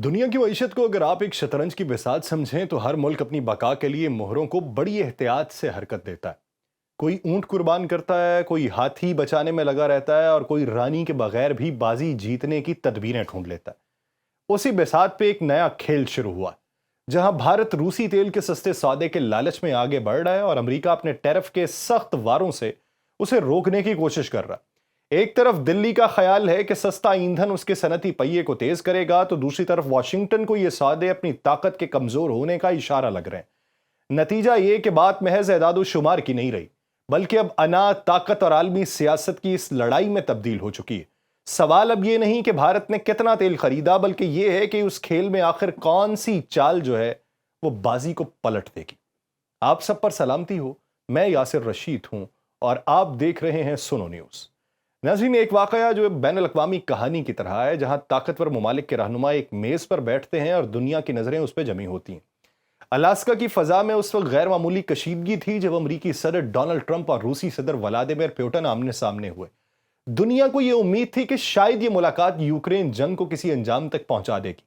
दुनिया की मईशत को अगर आप एक शतरंज की बिसात समझें तो हर मुल्क अपनी बका के लिए मोहरों को बड़ी एहतियात से हरकत देता है। कोई ऊंट कुर्बान करता है, कोई हाथी बचाने में लगा रहता है और कोई रानी के बगैर भी बाजी जीतने की तदबीरें ढूंढ लेता है। उसी बिसात पे एक नया खेल शुरू हुआ, जहां भारत रूसी तेल के सस्ते सौदे के लालच में आगे बढ़ रहा है और अमेरिका अपने टैरिफ के सख्त वारों से उसे रोकने की कोशिश कर रहा है। एक तरफ दिल्ली का ख्याल है कि सस्ता ईंधन उसके सनती पहिए को तेज करेगा, तो दूसरी तरफ वॉशिंगटन को ये सौदे अपनी ताकत के कमजोर होने का इशारा लग रहे हैं। नतीजा ये कि बात महज एदाद शुमार की नहीं रही, बल्कि अब अना ताकत और आलमी सियासत की इस लड़ाई में तब्दील हो चुकी है। सवाल अब ये नहीं कि भारत ने कितना तेल खरीदा, बल्कि ये है कि उस खेल में आखिर कौन सी चाल जो है वो बाजी को पलट देगी। आप सब पर सलामती हो, मैं यासिर रशीद हूं और आप देख रहे हैं सुनो न्यूज। नाज़रीन, एक वाकया जो बैनुल अक़वामी कहानी की तरह है, जहां ताकतवर ममालिक के रहनुमा एक मेज पर बैठते हैं और दुनिया की नजरें उस पर जमी होती हैं। अलास्का की फजा में उस वक्त गैर मामूली कशीदगी थी जब अमरीकी सदर डोनाल्ड ट्रंप और रूसी सदर व्लादिमीर पुतिन आमने सामने हुए। दुनिया को यह उम्मीद थी कि शायद ये मुलाकात यूक्रेन जंग को किसी अंजाम तक पहुंचा देगी,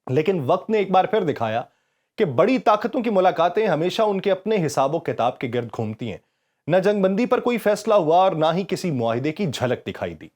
लेकिन वक्त ने एक बार फिर दिखाया कि बड़ी ताकतों की मुलाकातें हमेशा उनके अपने हिसाबो किताब के गिर्द घूमती हैं। न जंगबंदी पर कोई फैसला हुआ और ना ही किसी मुआहिदे की झलक दिखाई दी।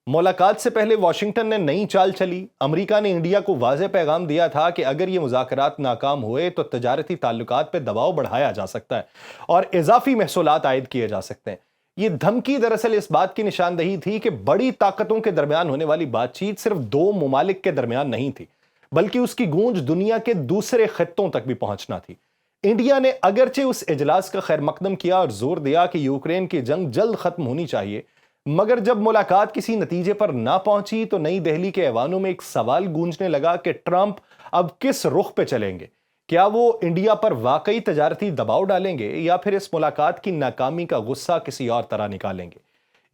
मुलाकात से पहले वॉशिंगटन ने नई चाल चली। अमेरिका ने इंडिया को वाज़ेह पैगाम दिया था कि अगर ये मुज़ाकरात नाकाम हुए तो तजारती ताल्लुकात पर दबाव बढ़ाया जा सकता है और इजाफी महसूलात आयद किए जा सकते हैं। ये धमकी दरअसल इस बात की निशानदही थी कि बड़ी ताकतों के दरमियान होने वाली बातचीत सिर्फ दो मुमालिक के दरमियान नहीं थी, बल्कि उसकी गूंज दुनिया के दूसरे खित्तों तक भी पहुंचना थी। इंडिया ने अगरचे उस इजलास का खैर मकदम किया और जोर दिया कि यूक्रेन की जंग जल्द खत्म होनी चाहिए, मगर जब मुलाकात किसी नतीजे पर ना पहुंची तो नई दिल्ली के ऐवानों में एक सवाल गूंजने लगा कि ट्रंप अब किस रुख पे चलेंगे। क्या वो इंडिया पर वाकई तजारती दबाव डालेंगे या फिर इस मुलाकात की नाकामी का गुस्सा किसी और तरह निकालेंगे।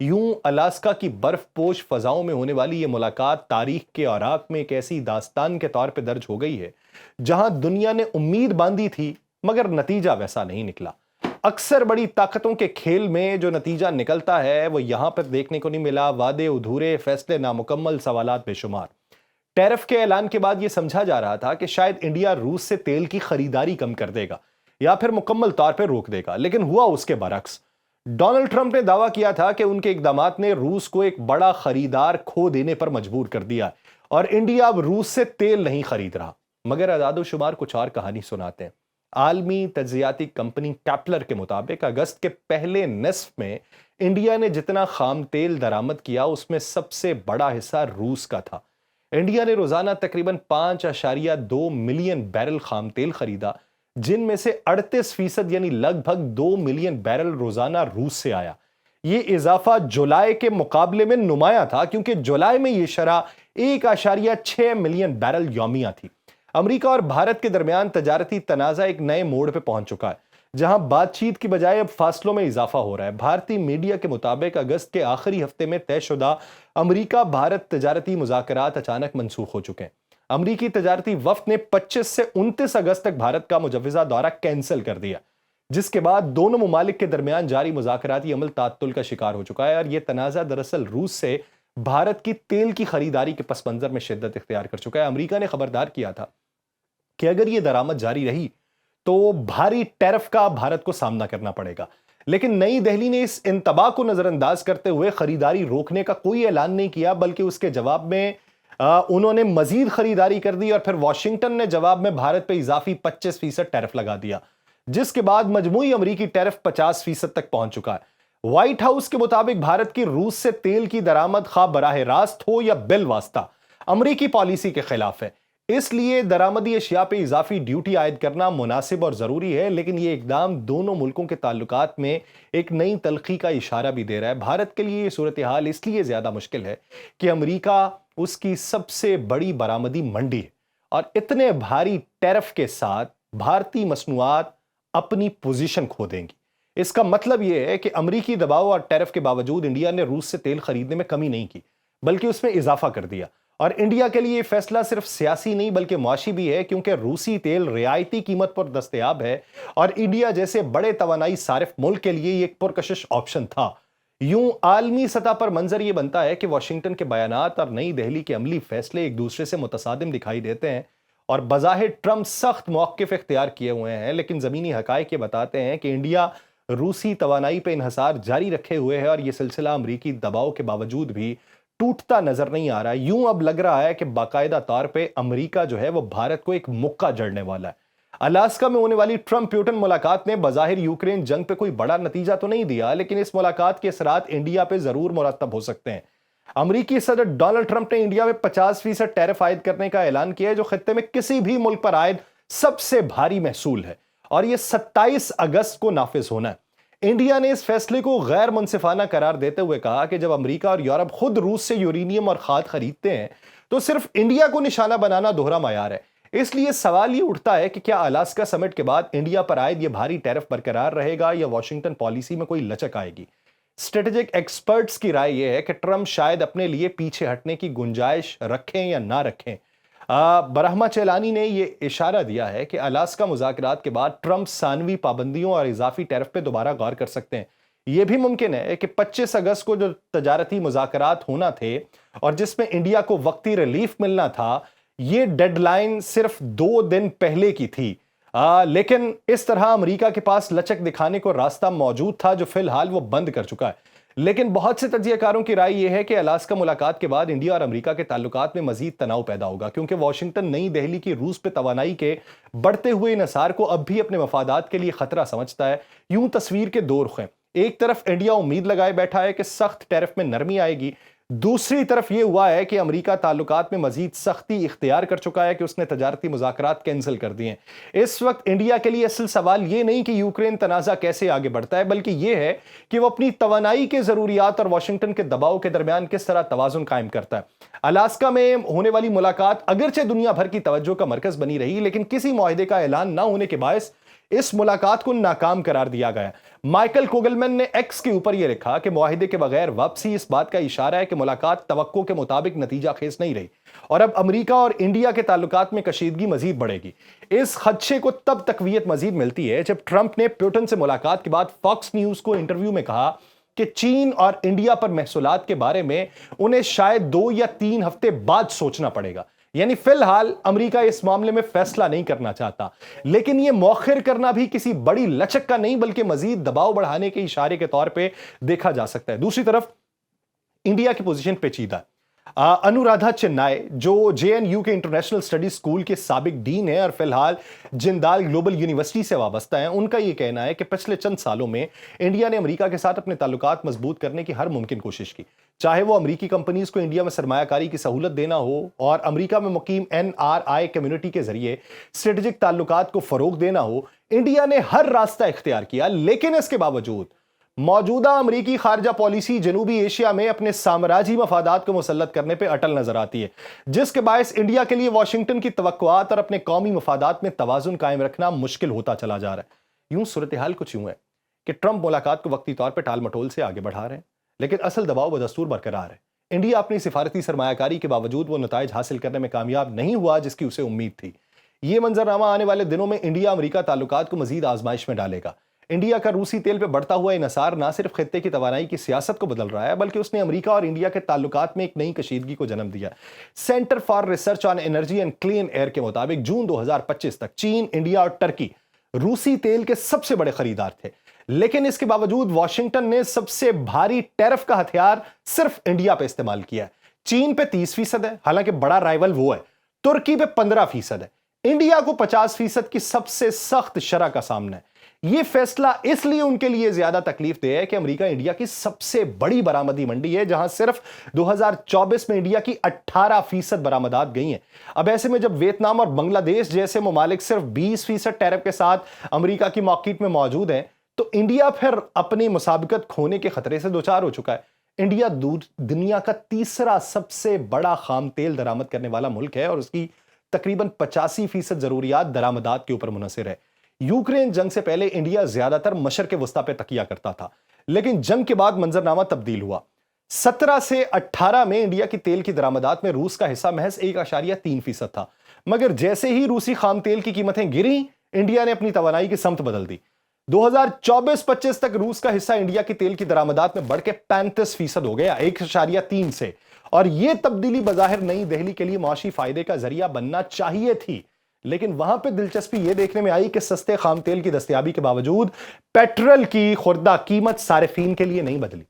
यूं अलास्का की बर्फपोश फजाओं में होने वाली ये मुलाकात तारीख के औराक में एक ऐसी दास्तान के तौर पर दर्ज हो गई है जहां दुनिया ने उम्मीद बांधी थी, मगर नतीजा वैसा नहीं निकला। अक्सर बड़ी ताकतों के खेल में जो नतीजा निकलता है वो यहां पर देखने को नहीं मिला। वादे अधूरे, फैसले नामुकम्मल, सवालात बेशुमार। टैरिफ के ऐलान के बाद यह समझा जा रहा था कि शायद इंडिया रूस से तेल की खरीदारी कम कर देगा या फिर मुकम्मल तौर पर रोक देगा, लेकिन हुआ उसके बरक्स। डोनाल्ड ट्रंप ने दावा किया था कि उनके इकदामात ने रूस को एक बड़ा खरीदार खो देने पर मजबूर कर दिया और इंडिया अब रूस से तेल नहीं खरीद रहा। मगर अदाद शुमार कुछ और कहानी सुनाते हैं। आलमी तज्जियाती कंपनी कैपलर के मुताबिक अगस्त के पहले निस्फ में इंडिया ने जितना खाम तेल दरामद किया उसमें सबसे बड़ा हिस्सा रूस का था। इंडिया ने रोजाना तकरीबन 5.2 मिलियन बैरल खाम तेल खरीदा, जिनमें से 38% यानी लगभग 2 मिलियन बैरल रोजाना रूस से आया। ये इजाफा जुलाई के मुकाबले में नुमाया था, क्योंकि जुलाई में ये शरह 1.6 मिलियन बैरल यौमिया थी। अमेरिका और भारत के दरमियान तजारती तनाज़ा एक नए मोड़ पे पहुंच चुका है, जहां बातचीत की बजाय अब फासलों में इजाफा हो रहा है। भारतीय मीडिया के मुताबिक अगस्त के आखिरी हफ्ते में तयशुदा अमेरिका भारत तजारती मुज़ाकरात अचानक मनसूख हो चुके हैं। अमेरिकी तजारती वफ्द ने 25 से 29 अगस्त तक भारत का मुजव्वज़ा दौरा कैंसिल कर दिया, जिसके बाद दोनों मुमालिक के दरमियान जारी मुज़ाकराती अमल तात्तुल का शिकार हो चुका है। और यह तनाज़ा दरअसल रूस से भारत की तेल की खरीदारी के पस मंजर में शिद्दत इख्तियार कर चुका है। अमेरिका ने खबरदार किया था कि अगर यह दरामद जारी रही तो भारी टैरिफ का भारत को सामना करना पड़ेगा, लेकिन नई दिल्ली ने इस इंतबा को नजरअंदाज करते हुए खरीदारी रोकने का कोई ऐलान नहीं किया, बल्कि उसके जवाब में उन्होंने मजीद खरीदारी कर दी और फिर वॉशिंगटन ने जवाब में भारत पर इजाफी 25% टैरिफ लगा दिया, जिसके बाद मजमूई अमेरिकी टैरिफ 50% तक पहुंच चुका है। व्हाइट हाउस के मुताबिक भारत की रूस से तेल की दरामद खा बराह रास्त हो या बिल वास्ता अमेरिकी पॉलिसी के खिलाफ है, इसलिए दरामदी अशिया पे इजाफी ड्यूटी आयद करना मुनासिब और जरूरी है। लेकिन यह इकदाम दोनों मुल्कों के ताल्लुकात में एक नई तलखी का इशारा भी दे रहा है। भारत के लिए यह सूरत हाल इसलिए ज्यादा मुश्किल है कि अमेरिका उसकी सबसे बड़ी बरामदी मंडी है और इतने भारी टैरिफ के साथ भारतीय मसनूआत अपनी पोजीशन खो देंगी। इसका मतलब यह है कि अमेरिकी दबाव और टैरिफ के बावजूद इंडिया ने रूस से तेल खरीदने में कमी नहीं की, बल्कि उसमें इजाफा कर दिया। और इंडिया के लिए यह फैसला सिर्फ सियासी नहीं बल्कि मुआशी भी है, क्योंकि रूसी तेल रियायती कीमत पर दस्तयाब है और इंडिया जैसे बड़े तवानाई सारिफ मुल्क के लिए एक पुरकशिश ऑप्शन था। یوں عالمی سطح پر منظر یہ بنتا ہے کہ واشنگٹن کے بیانات اور نئی دہلی کے عملی فیصلے ایک دوسرے سے متصادم دکھائی دیتے ہیں، اور بظاہر ٹرمپ سخت موقف اختیار کیے ہوئے ہیں، لیکن زمینی حقائق یہ بتاتے ہیں کہ انڈیا روسی توانائی پہ انحصار جاری رکھے ہوئے ہے، اور یہ سلسلہ امریکی دباؤ کے باوجود بھی ٹوٹتا نظر نہیں آ رہا ہے۔ یوں اب لگ رہا ہے کہ باقاعدہ طور پہ امریکہ جو ہے وہ بھارت کو ایک مکہ جڑنے والا ہے۔ الاسکا میں ہونے والی ٹرمپ پیوٹن ملاقات نے بظاہر یوکرین جنگ پہ کوئی بڑا نتیجہ تو نہیں دیا، لیکن اس ملاقات کے اثرات انڈیا پہ ضرور مرتب ہو سکتے ہیں۔ امریکی صدر ڈونلڈ ٹرمپ نے انڈیا میں 50% ٹیرف عائد کرنے کا اعلان کیا ہے، جو خطے میں کسی بھی ملک پر عائد سب سے بھاری محصول ہے، اور یہ 27 اگست کو نافذ ہونا ہے۔ انڈیا نے اس فیصلے کو غیر منصفانہ قرار دیتے ہوئے کہا کہ جب امریکہ اور یورپ خود روس سے یورینیم اور کھاد خریدتے ہیں تو صرف انڈیا کو نشانہ بنانا دوہرا معیار ہے۔ اس لیے سوال یہ اٹھتا ہے کہ کیا الاسکا سمٹ کے بعد انڈیا پر عائد یہ بھاری ٹیرف برقرار رہے گا یا واشنگٹن پالیسی میں کوئی لچک آئے گی؟ اسٹریٹجک ایکسپرٹس کی رائے یہ ہے کہ ٹرمپ شاید اپنے لیے پیچھے ہٹنے کی گنجائش رکھیں یا نہ رکھیں۔ برہما چیلانی نے یہ اشارہ دیا ہے کہ الاسکا مذاکرات کے بعد ٹرمپ ثانوی پابندیوں اور اضافی ٹیرف پہ دوبارہ غور کر سکتے ہیں۔ یہ بھی ممکن ہے کہ 25 اگست کو جو تجارتی مذاکرات ہونا تھے اور جس میں انڈیا کو وقتی ریلیف ملنا تھا، یہ ڈیڈ لائن صرف 2 دن پہلے کی تھی، لیکن اس طرح امریکہ کے پاس لچک دکھانے کو راستہ موجود تھا جو فی الحال وہ بند کر چکا ہے۔ لیکن بہت سے تجزیہ کاروں کی رائے یہ ہے کہ الاسکا ملاقات کے بعد انڈیا اور امریکہ کے تعلقات میں مزید تناؤ پیدا ہوگا، کیونکہ واشنگٹن نئی دہلی کی روس پہ توانائی کے بڑھتے ہوئے انحصار کو اب بھی اپنے مفادات کے لیے خطرہ سمجھتا ہے۔ یوں تصویر کے دو رخ ہیں، ایک طرف انڈیا امید لگائے بیٹھا ہے کہ سخت ٹیرف میں نرمی آئے گی، دوسری طرف یہ ہوا ہے کہ امریکہ تعلقات میں مزید سختی اختیار کر چکا ہے کہ اس نے تجارتی مذاکرات کینسل کر دیے ہیں۔ اس وقت انڈیا کے لیے اصل سوال یہ نہیں کہ یوکرین تنازع کیسے آگے بڑھتا ہے، بلکہ یہ ہے کہ وہ اپنی توانائی کے ضروریات اور واشنگٹن کے دباؤ کے درمیان کس طرح توازن قائم کرتا ہے۔ الاسکا میں ہونے والی ملاقات اگرچہ دنیا بھر کی توجہ کا مرکز بنی رہی، لیکن کسی معاہدے کا اعلان نہ ہونے کے باعث اس ملاقات کو ناکام قرار دیا گیا۔ مائیکل کوگلمین نے ایکس کے اوپر یہ لکھا کہ معاہدے کے بغیر واپسی اس بات کا اشارہ ہے کہ ملاقات توقع کے مطابق نتیجہ خیز نہیں رہی، اور اب امریکہ اور انڈیا کے تعلقات میں کشیدگی مزید بڑھے گی۔ اس خدشے کو تب تقویت مزید ملتی ہے جب ٹرمپ نے پیوٹن سے ملاقات کے بعد فاکس نیوز کو انٹرویو میں کہا کہ چین اور انڈیا پر محصولات کے بارے میں انہیں شاید 2 یا 3 ہفتے بعد سوچنا پڑے گا۔ یعنی فی الحال امریکہ اس معاملے میں فیصلہ نہیں کرنا چاہتا، لیکن یہ مؤخر کرنا بھی کسی بڑی لچک کا نہیں بلکہ مزید دباؤ بڑھانے کے اشارے کے طور پہ دیکھا جا سکتا ہے۔ دوسری طرف انڈیا کی پوزیشن پیچیدہ ہے۔ انورادھا چنائے جو JNU کے انٹرنیشنل اسٹڈیز اسکول کے سابق ڈین ہیں اور فی الحال جندال گلوبل یونیورسٹی سے وابستہ ہیں، ان کا یہ کہنا ہے کہ پچھلے چند سالوں میں انڈیا نے امریکہ کے ساتھ اپنے تعلقات مضبوط کرنے کی ہر ممکن کوشش کی، چاہے وہ امریکی کمپنیز کو انڈیا میں سرمایہ کاری کی سہولت دینا ہو اور امریکہ میں مقیم NRI کمیونٹی کے ذریعے اسٹریٹجک تعلقات کو فروغ دینا ہو۔ انڈیا نے ہر راستہ اختیار کیا، لیکن اس کے باوجود موجودہ امریکی خارجہ پالیسی جنوبی ایشیا میں اپنے سامراجی مفادات کو مسلط کرنے پہ اٹل نظر آتی ہے، جس کے باعث انڈیا کے لیے واشنگٹن کی توقعات اور اپنے قومی مفادات میں توازن قائم رکھنا مشکل ہوتا چلا جا رہا ہے۔ یوں صورتحال کچھ یوں ہے کہ ٹرمپ ملاقات کو وقتی طور پہ ٹال مٹول سے آگے بڑھا رہے ہیں، لیکن اصل دباؤ بدستور برقرار ہے۔ انڈیا اپنی سفارتی سرمایہ کاری کے باوجود وہ نتائج حاصل کرنے میں کامیاب نہیں ہوا جس کی اسے امید تھی۔ یہ منظرنامہ آنے والے دنوں میں انڈیا امریکہ تعلقات کو مزید آزمائش میں ڈالے گا۔ انڈیا کا روسی تیل پہ بڑھتا ہوا انحصار نہ صرف خطے کی توانائی کی سیاست کو بدل رہا ہے بلکہ اس نے امریکہ اور انڈیا کے تعلقات میں ایک نئی کشیدگی کو جنم دیا۔ Centre for Research on Energy and Clean Air کے مطابق جون 2025 تک چین، انڈیا اور ٹرکی روسی تیل کے سب سے بڑے خریدار تھے، لیکن اس کے باوجود واشنگٹن نے سب سے بھاری ٹیرف کا ہتھیار صرف انڈیا پہ استعمال کیا ہے۔ چین پہ 30% ہے، حالانکہ بڑا رائیول وہ ہے، ترکی پہ 15% ہے، انڈیا کو 50% کی سب سے سخت شرح کا سامنا ہے۔ یہ فیصلہ اس لیے ان کے لیے زیادہ تکلیف دہ ہے کہ امریکہ انڈیا کی سب سے بڑی برآمدی منڈی ہے، جہاں صرف 2024 میں انڈیا کی 18% برآمدات گئی ہیں۔ اب ایسے میں جب ویتنام اور بنگلہ دیش جیسے ممالک صرف 20% ٹیرف کے ساتھ امریکہ کی مارکیٹ میں موجود ہیں تو انڈیا پھر اپنی مسابقت کھونے کے خطرے سے دوچار ہو چکا ہے۔ انڈیا دنیا کا تیسرا سب سے بڑا خام تیل درآمد کرنے والا ملک ہے اور اس کی تقریباً 85% ضروریات درآمدات کے اوپر منحصر ہے۔ یوکرین جنگ سے پہلے انڈیا زیادہ تر مشرق وسطی پہ تکیہ کرتا تھا، لیکن جنگ کے بعد منظرنامہ تبدیل ہوا۔ 17 سے 18 میں انڈیا کی تیل کی درآمدات میں روس کا حصہ محض 1.3% تھا، مگر جیسے ہی روسی خام تیل کی قیمتیں گریں، انڈیا نے اپنی توانائی کی سمت بدل دی۔ 2024-25 तक रूस का हिस्सा इंडिया की तेल की दरामदात में बढ़ के 35% हो गया, 1.3 से। और यह तब्दीली बज़ाहिर नई दिल्ली के लिए मुआशी फायदे का जरिया बनना चाहिए थी, लेकिन वहां पे दिलचस्पी यह देखने में आई कि सस्ते खाम तेल की दस्तयाबी के बावजूद पेट्रोल की खुर्दा कीमत सारिफीन के लिए नहीं बदली।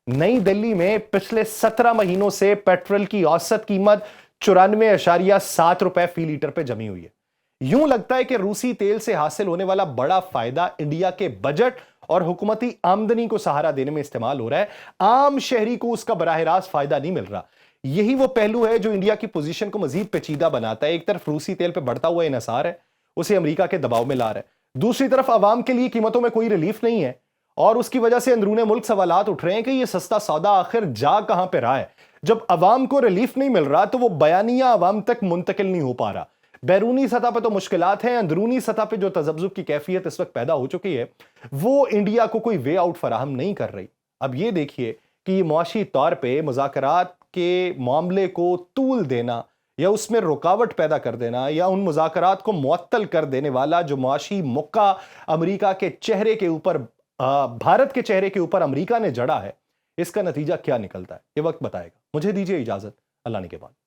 नई दिल्ली में पिछले 17 महीनों से पेट्रोल की औसत कीमत 94.7 रुपए फी लीटर पे जमी हुई है। यूं लगता है कि रूसी तेल से हासिल होने वाला बड़ा फायदा इंडिया के बजट और हुकूमती आमदनी को सहारा देने में इस्तेमाल हो रहा है, आम शहरी को उसका बराह रास्त फायदा नहीं मिल रहा। यही वो पहलू है जो इंडिया की पोजीशन को मजीद पेचीदा बनाता है। एक तरफ रूसी तेल पे बढ़ता हुआ इन्हिसार है, उसे अमेरिका के दबाव में ला रहा है। दूसरी तरफ अवाम के लिए कीमतों में कोई रिलीफ नहीं है और उसकी वजह से अंदरूने मुल्क सवालात उठ रहे हैं कि यह सस्ता सौदा आखिर जा कहां पे रहा है। जब अवाम को रिलीफ नहीं मिल रहा तो वो बयानिया अवाम तक मुंतकिल नहीं हो पा रहा। बैरूनी सतह पर तो मुश्किलात हैं, अंदरूनी सतह पर जो तजब्जुब की कैफियत इस वक्त पैदा हो चुकी है वो इंडिया को कोई वे आउट फराहम नहीं कर रही। अब ये देखिए कि ये मुआशी तौर पर मुज़ाकरात के मामले को तूल देना या उसमें रुकावट पैदा कर देना या उन मुज़ाकरात को मुअत्तल कर देने वाला जो मुआशी मुक्का अमेरिका के चेहरे के ऊपर भारत के चेहरे के ऊपर अमेरिका ने जड़ा है, इसका नतीजा क्या निकलता है ये वक्त बताएगा। मुझे दीजिए इजाजत, अल्लाह ने के बाद।